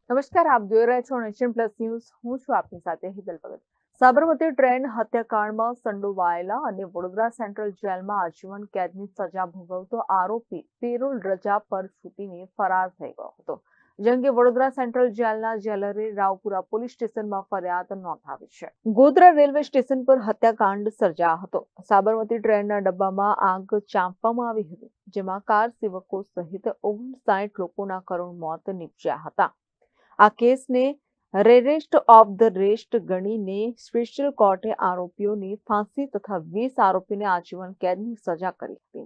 નમસ્કાર, આપ જોઈ રહ્યા છો નેશન પ્લસ ન્યૂઝ. હું છું આપની સાથે હિતલ ભગત. સાબરમતી ટ્રેન હત્યાકાંડમાં સંડોવાયેલા અને વડોદરા સેન્ટ્રલ જેલમાં આજીવન કેદની સજા ભોગવતો આરોપી પેરોલ રજા પર છૂટીને ફરાર થઈ ગયો હતો. જે અંગે વડોદરા સેન્ટ્રલ જેલના જેલરે રાવપુરા પોલીસ સ્ટેશનમાં ફરિયાદ નોંધાવી છે. ગોધરા રેલવે સ્ટેશન પર હત્યાકાંડ સર્જાયો હતો. સાબરમતી ટ્રેનના ડબ્બામાં આગ ચાંપવામાં આવી હતી, જેમાં કાર સેવકો સહિત 59 લોકોના કરુણ મોત નીપજ્યા હતા. આ કેસને રેરેસ્ટ ઓફ ધ રેસ્ટ ગણીને સ્પેશિયલ કોર્ટે આરોપીઓને ફાંસી તથા 20 આરોપીને આજીવન કેદની સજા કરી હતી.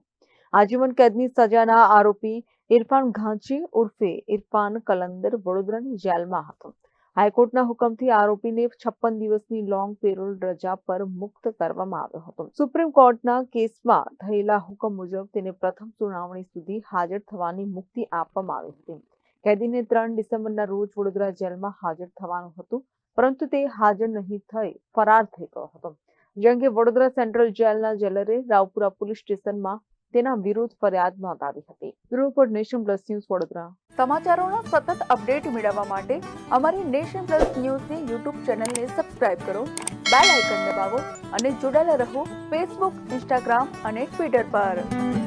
આજીવન કેદની સજાના આરોપી ઇરફાન ઘાંચી ઉર્ફે ઇરફાન કલંદર વડોદરાની જેલમાં હતો. હાઈકોર્ટના હુકમથી આરોપીને 56 દિવસની લોંગ પેરોલ રજા પર મુક્ત કરવામાં આવ્યો હતો. સુપ્રીમ કોર્ટના કેસમાં થયેલા હુકમ મુજબ તેને પ્રથમ સુનાવણી સુધી હાજર થવાની મુક્તિ આપવામાં આવી હતી. કેદીને 3 ડિસેમ્બરના રોજ વડોદરા જેલમાં હાજર થવાનું હતું, પરંતુ તે હાજર નહીં થઈ ફરાર થઈ ગયો હતો. જે અંગે વડોદરા સેન્ટ્રલ જેલના જેલરે રાવપુરા પોલીસ સ્ટેશનમાં તેના વિરુદ્ધ ફરિયાદ નોંધાવી હતી. Bureau report, nation plus news, Vadodara. સમાચારોના સતત અપડેટ મેળવવા માટે અમારી નેશન પ્લસ ન્યૂઝની યુટ્યુબ ચેનલને સબસ્ક્રાઇબ કરો, બેલ આઇકન દબાવો અને જોડાયેલા રહો ફેસબુક, ઇન્સ્ટાગ્રામ અને ટ્વિટર પર.